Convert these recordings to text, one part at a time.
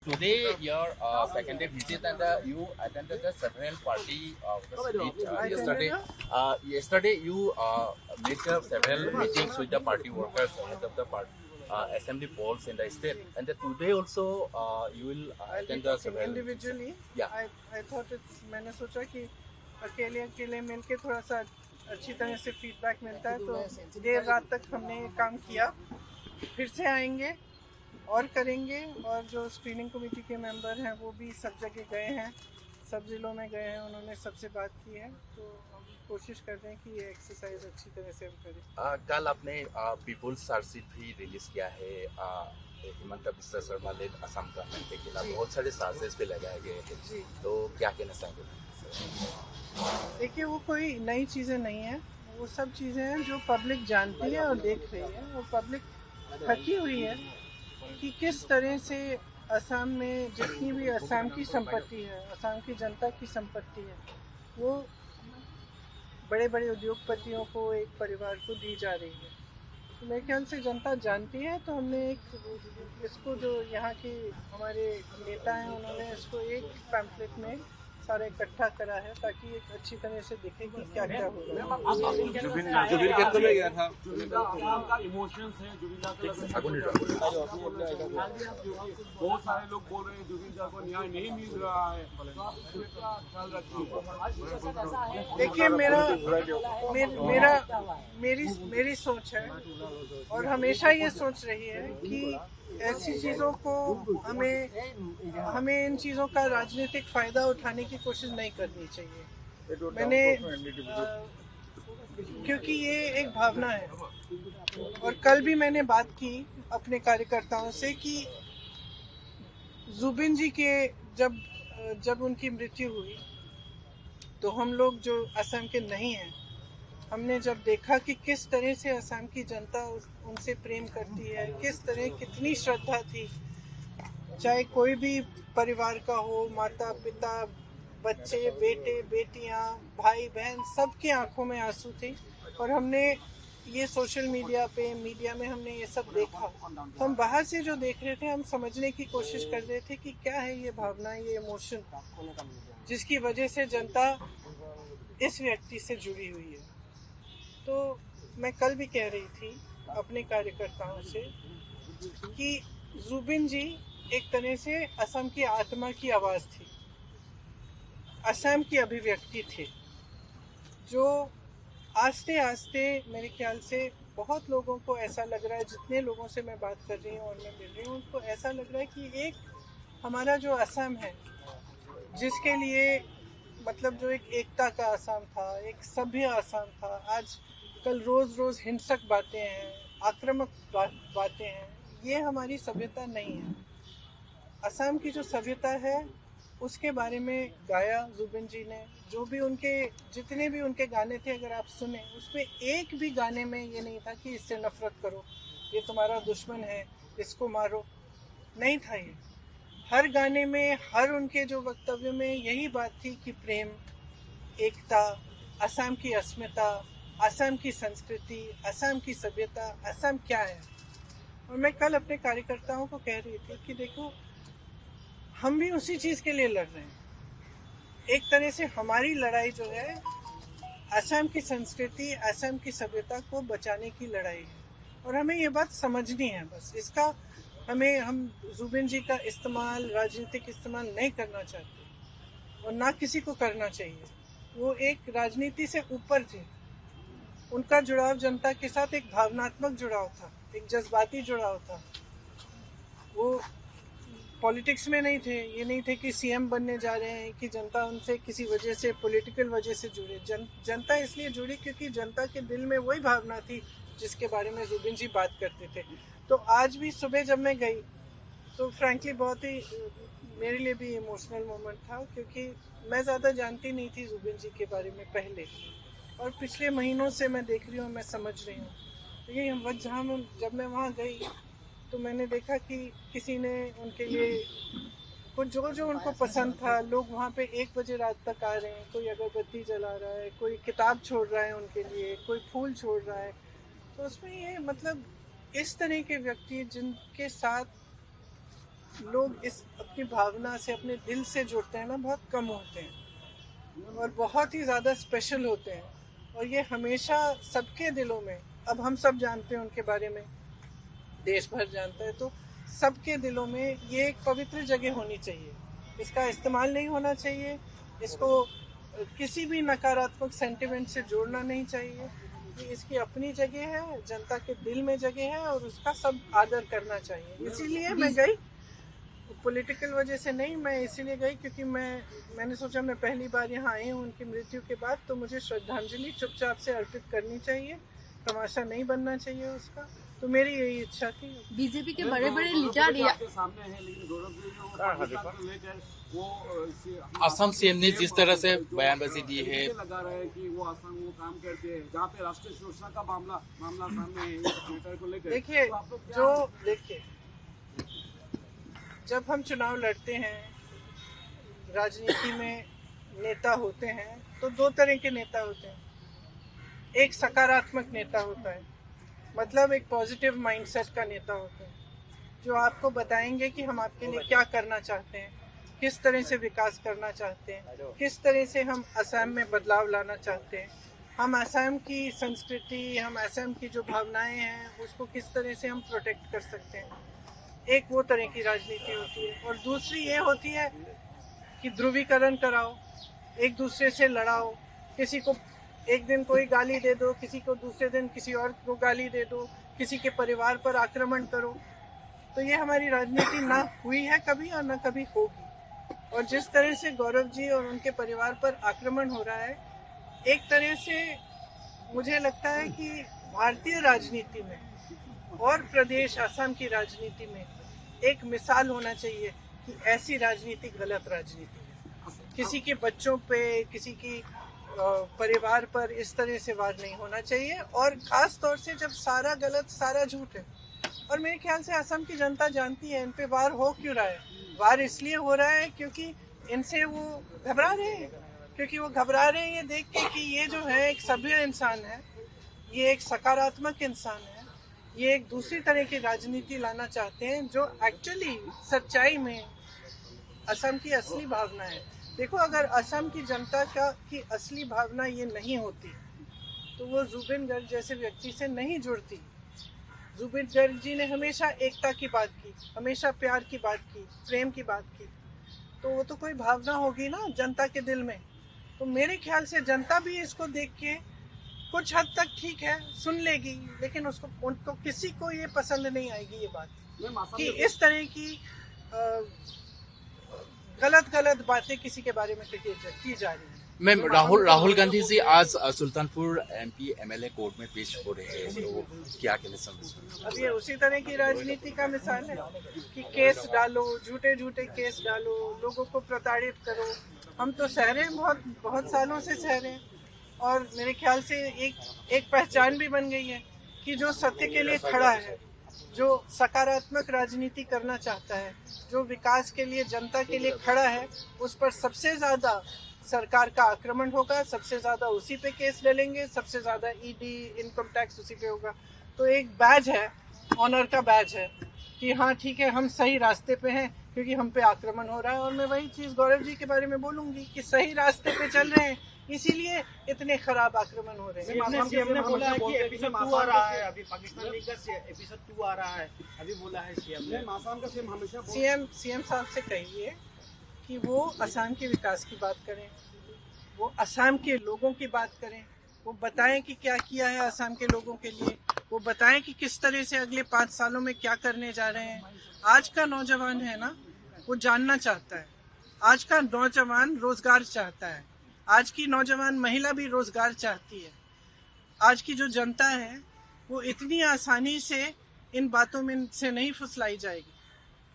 Today, your second day visit, and you attended the several party of the state. Yesterday, you made several meetings with the party workers ahead of the assembly polls in the state, and today also you will attend the several individually. Yeah. I thought it's मैंने सोचा कि अकेले अकेले मिलके थोड़ा सा अच्छी तरह से फीडबैक मिलता है, तो देर रात तक हमने काम किया। फिर से आएंगे और करेंगे, और जो स्क्रीनिंग कमेटी के मेंबर हैं वो भी सब जगह गए हैं, सब जिलों में गए हैं, उन्होंने सबसे बात की है, तो हम कोशिश कर रहे हैं कि ये एक्सरसाइज अच्छी तरह से हम करें। कल आपने पीपुल्स चार्जशीट भी रिलीज किया है। हिमंत बिस्वा शर्मा लेड असम गवर्नमेंट के खिलाफ बहुत सारे चार्जेस भी लगाए गए थे, तो क्या कहना चाहेंगे? देखिए, वो कोई नई चीज़ें नहीं है, वो सब चीज़ें हैं जो पब्लिक जानती है और देख रही है, और पब्लिक थकी हुई है कि किस तरह से असम में जितनी भी असम की संपत्ति है, असम की जनता की संपत्ति है, वो बड़े बड़े उद्योगपतियों को, एक परिवार को दी जा रही है। तो मेरे ख्याल से जनता जानती है, तो हमने इसको जो यहाँ के हमारे नेता हैं उन्होंने इसको एक पैम्फलेट में सारा इकट्ठा करा है, ताकि एक अच्छी तरह से दिखे कि क्या क्या होगा। जुबिन के में गया था, इमोशंस है बहुत सारे लोग बोल रहे हैं जुबिन को न्याय नहीं मिल रहा है, देखिए, मेरी सोच है, और हमेशा ये सोच रही है कि ऐसी चीज़ों को हमें इन चीज़ों का राजनीतिक फ़ायदा उठाने की कोशिश नहीं करनी चाहिए। क्योंकि ये एक भावना है, और कल भी मैंने बात की अपने कार्यकर्ताओं से कि जुबिन जी के जब उनकी मृत्यु हुई, तो हम लोग जो असम के नहीं हैं, हमने जब देखा कि किस तरह से असम की जनता उनसे प्रेम करती है, किस तरह कितनी श्रद्धा थी, चाहे कोई भी परिवार का हो, माता पिता, बच्चे, बेटे बेटियां, भाई बहन, सबके आंखों में आंसू थे। और हमने ये सोशल मीडिया में हमने ये सब देखा, तो हम बाहर से जो देख रहे थे, हम समझने की कोशिश कर रहे थे कि क्या है ये भावना, ये इमोशन, जिसकी वजह से जनता इस व्यक्ति से जुड़ी हुई है। तो मैं कल भी कह रही थी अपने कार्यकर्ताओं से कि जुबिन जी एक तरह से असम की आत्मा की आवाज़ थी, असम की अभिव्यक्ति थे, जो आस्ते आस्ते मेरे ख्याल से बहुत लोगों को ऐसा लग रहा है, जितने लोगों से मैं बात कर रही हूँ और मैं मिल रही हूँ, उनको ऐसा लग रहा है कि एक हमारा जो असम है, जिसके लिए मतलब जो एक एकता का असम था, एक सभ्य असम था, आज कल रोज़ हिंसक बातें हैं, आक्रामक बातें हैं, ये हमारी सभ्यता नहीं है। असम की जो सभ्यता है उसके बारे में गाया जुबिन जी ने। जो भी जितने भी उनके गाने थे, अगर आप सुने, उसमें एक भी गाने में ये नहीं था कि इससे नफरत करो, ये तुम्हारा दुश्मन है, इसको मारो, नहीं था ये। हर गाने में, हर उनके जो वक्तव्य में यही बात थी कि प्रेम, एकता, असम की अस्मिता, असम की संस्कृति, असम की सभ्यता, असम क्या है। और मैं कल अपने कार्यकर्ताओं को कह रही थी कि देखो, हम भी उसी चीज़ के लिए लड़ रहे हैं। एक तरह से हमारी लड़ाई जो है, असम की संस्कृति, असम की सभ्यता को बचाने की लड़ाई है, और हमें ये बात समझनी है। बस इसका हम जुबिन जी का इस्तेमाल, राजनीतिक इस्तेमाल नहीं करना चाहते, और ना किसी को करना चाहिए। वो एक राजनीति से ऊपर थे, उनका जुड़ाव जनता के साथ एक भावनात्मक जुड़ाव था, एक जज्बाती जुड़ाव था। वो पॉलिटिक्स में नहीं थे, ये नहीं थे कि सीएम बनने जा रहे हैं, कि जनता उनसे किसी वजह से, पॉलिटिकल वजह से जुड़े। जनता इसलिए जुड़ी क्योंकि जनता के दिल में वही भावना थी जिसके बारे में जुबिन जी बात करते थे। तो आज भी सुबह जब मैं गई, तो फ्रैंकली बहुत ही मेरे लिए भी इमोशनल मोमेंट था, क्योंकि मैं ज़्यादा जानती नहीं थी जुबिन जी के बारे में पहले, और पिछले महीनों से मैं देख रही हूँ, मैं समझ रही हूँ। तो ये जब मैं वहाँ गई, तो मैंने देखा कि किसी ने उनके लिए कुछ जो उनको पसंद था, लोग वहाँ पे 1 बजे रात तक आ रहे हैं, कोई अगरबत्ती जला रहा है, कोई किताब छोड़ रहा है उनके लिए, कोई फूल छोड़ रहा है। तो उसमें ये मतलब इस तरह के व्यक्ति जिनके साथ लोग इस अपनी भावना से, अपने दिल से जुड़ते हैं ना, बहुत कम होते हैं और बहुत ही ज़्यादा स्पेशल होते हैं। और ये हमेशा सबके दिलों में, अब हम सब जानते हैं उनके बारे में, देश भर जानता है, तो सबके दिलों में ये एक पवित्र जगह होनी चाहिए। इसका इस्तेमाल नहीं होना चाहिए, इसको किसी भी नकारात्मक सेंटिमेंट से जोड़ना नहीं चाहिए। ये इसकी अपनी जगह है, जनता के दिल में जगह है और उसका सब आदर करना चाहिए। इसीलिए मैं गई, पॉलिटिकल वजह से नहीं, मैं इसीलिए गई क्योंकि मैंने सोचा मैं पहली बार यहाँ आई हूँ उनकी मृत्यु के बाद, तो मुझे श्रद्धांजलि चुपचाप से अर्पित करनी चाहिए, तमाशा नहीं बनना चाहिए उसका। तो मेरी यही इच्छा थी। बीजेपी के बड़े बड़े लीडर या सामने है, लेकिन गौरव जी जो पाकिस्तान को लेकर वो असम सीएम ने जिस तरह से बयानबाजी दी है, लगा रहा है कि वो असम वो काम करते हैं जहाँ पे राष्ट्रीय सुरक्षा का मामला सामने है इस मैटर को लेकर। देखिए, तो देखिए, जब हम चुनाव लड़ते हैं, राजनीति में नेता होते हैं, तो दो तरह के नेता होते हैं। एक सकारात्मक नेता होता है, मतलब एक पॉजिटिव माइंडसेट का नेता होता है, जो आपको बताएंगे कि हम आपके लिए क्या करना चाहते हैं, किस तरह से विकास करना चाहते हैं, किस तरह से हम असम में बदलाव लाना चाहते हैं, हम असम की संस्कृति, हम असम की जो भावनाएं हैं उसको किस तरह से हम प्रोटेक्ट कर सकते हैं। एक वो तरह की राजनीति होती है। और दूसरी ये होती है कि ध्रुवीकरण कराओ, एक दूसरे से लड़ाओ, किसी को एक दिन कोई गाली दे दो, किसी को दूसरे दिन किसी और को गाली दे दो, किसी के परिवार पर आक्रमण करो। तो ये हमारी राजनीति ना हुई है कभी और ना कभी होगी। और जिस तरह से गौरव जी और उनके परिवार पर आक्रमण हो रहा है, एक तरह से मुझे लगता है कि भारतीय राजनीति में और प्रदेश असम की राजनीति में एक मिसाल होना चाहिए कि ऐसी राजनीति गलत राजनीति है। किसी के बच्चों पे, किसी की परिवार पर इस तरह से वार नहीं होना चाहिए, और खास तौर से जब सारा गलत, सारा झूठ है। और मेरे ख्याल से असम की जनता जानती है इन पे वार हो क्यों रहा है। वार इसलिए हो रहा है क्योंकि इनसे वो घबरा रहे हैं, क्योंकि वो घबरा रहे हैं ये देख के कि ये जो है एक सभ्य इंसान है, ये एक सकारात्मक इंसान है, ये एक दूसरी तरह की राजनीति लाना चाहते हैं जो एक्चुअली सच्चाई में असम की असली भावना है। देखो, अगर असम की जनता की असली भावना ये नहीं होती तो वो जुबिन गर्ग जैसे व्यक्ति से नहीं जुड़ती। जुबिन गर्ग जी ने हमेशा एकता की बात की, हमेशा प्यार की बात की, प्रेम की बात की, तो वो तो कोई भावना होगी ना जनता के दिल में। तो मेरे ख्याल से जनता भी इसको देख के कुछ हद तक ठीक है सुन लेगी, लेकिन उनको किसी को ये पसंद नहीं आएगी ये बात कि इस तरह की गलत बातें किसी के बारे में की जा रही है। मैम, राहुल गांधी जी आज सुल्तानपुर एमपी एमएलए कोर्ट में पेश हो रहे हैं, तो क्या कहना समझते? अब ये उसी तरह की राजनीति का मिसाल है कि केस डालो, झूठे केस डालो, लोगों को प्रताड़ित करो। हम तो सह रहे हैं, बहुत सालों से सह रहे हैं, और मेरे ख्याल से एक पहचान भी बन गई है कि जो सत्य के लिए खड़ा है, जो सकारात्मक राजनीति करना चाहता है, जो विकास के लिए, जनता के लिए खड़ा है, उस पर सबसे ज्यादा सरकार का आक्रमण होगा, सबसे ज्यादा उसी पे केस डलेंगे, सबसे ज्यादा ईडी, इनकम टैक्स उसी पे होगा। तो एक बैज है, ऑनर का बैज है कि हाँ ठीक है, हम सही रास्ते पे हैं क्योंकि हम पे आक्रमण हो रहा है। और मैं वही चीज गौरव जी के बारे में बोलूंगी कि सही रास्ते पे चल रहे हैं, इसीलिए इतने खराब आक्रमण हो रहे हैं। सीएम ने बोला है कि एपिसोड 2 आ रहा है, अभी पाकिस्तान लीग का एपिसोड 2 आ रहा है, अभी बोला है सीएम ने। आसाम का सीएम हमेशा सीएम साहब से कहिए कि वो असम के विकास की बात करें, वो असम के लोगों की बात करें, वो बताएं कि क्या किया है असम के लोगों के लिए, वो बताएं कि किस तरह से अगले 5 सालों में क्या करने जा रहे हैं। आज का नौजवान है ना, वो जानना चाहता है, आज का नौजवान रोजगार चाहता है, आज की नौजवान महिला भी रोजगार चाहती है। आज की जो जनता है वो इतनी आसानी से इन बातों में से नहीं फुसलाई जाएगी।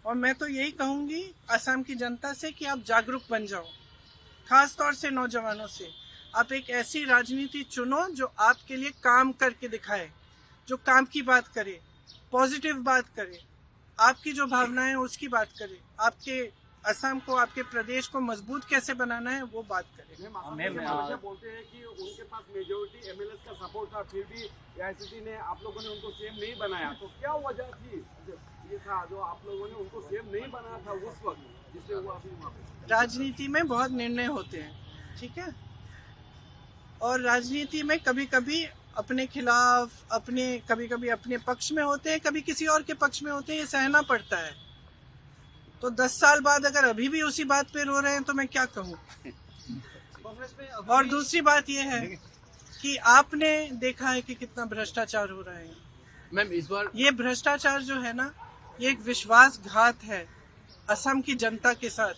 और मैं तो यही कहूंगी असम की जनता से कि आप जागरूक बन जाओ, खास तौर से नौजवानों से। आप एक ऐसी राजनीति चुनो जो आपके लिए काम करके दिखाए, जो काम की बात करे, पॉजिटिव बात करे, आपकी जो भावनाएं उसकी बात करे, आपके असम को, आपके प्रदेश को मजबूत कैसे बनाना है वो बात करें। बोलते हैं कि उनके पास मेजोरिटी एमएलए का सपोर्ट था, फिर भी एआईसीसी ने, आप लोगों ने उनको सीएम नहीं बनाया, तो क्या वजह थी? ये था जो आप लोगों ने उनको सेम नहीं बनाया था उस वक्त, जिससे वो अभी वहाँ पे। राजनीति में बहुत निर्णय होते हैं, ठीक है, और राजनीति में कभी कभी अपने खिलाफ, कभी कभी अपने पक्ष में होते हैं, कभी किसी और के पक्ष में होते हैं, ये सहना पड़ता है। तो 10 साल बाद अगर अभी भी उसी बात पे रो रहे हैं तो मैं क्या कहूँ। कांग्रेस में और दूसरी बात ये है कि आपने देखा है कि कितना भ्रष्टाचार हो रहा है। मैम इस बार ये भ्रष्टाचार जो है ना, ये एक विश्वासघात है असम की जनता के साथ।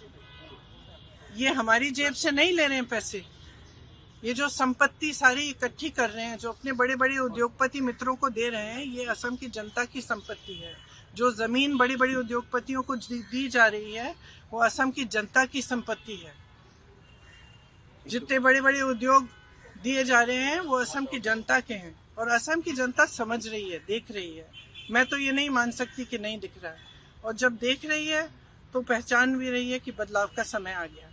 ये हमारी जेब से नहीं ले रहे हैं पैसे, ये जो संपत्ति सारी इकट्ठी कर रहे हैं, जो अपने बड़े बड़े उद्योगपति मित्रों को दे रहे हैं, ये असम की जनता की संपत्ति है। जो जमीन बड़ी बड़ी उद्योगपतियों को दी जा रही है, वो असम की जनता की संपत्ति है। जितने बड़े बड़े उद्योग दिए जा रहे हैं वो असम की जनता के हैं, और असम की जनता समझ रही है, देख रही है। मैं तो ये नहीं मान सकती कि नहीं दिख रहा है, और जब देख रही है तो पहचान भी रही है कि बदलाव का समय आ गया।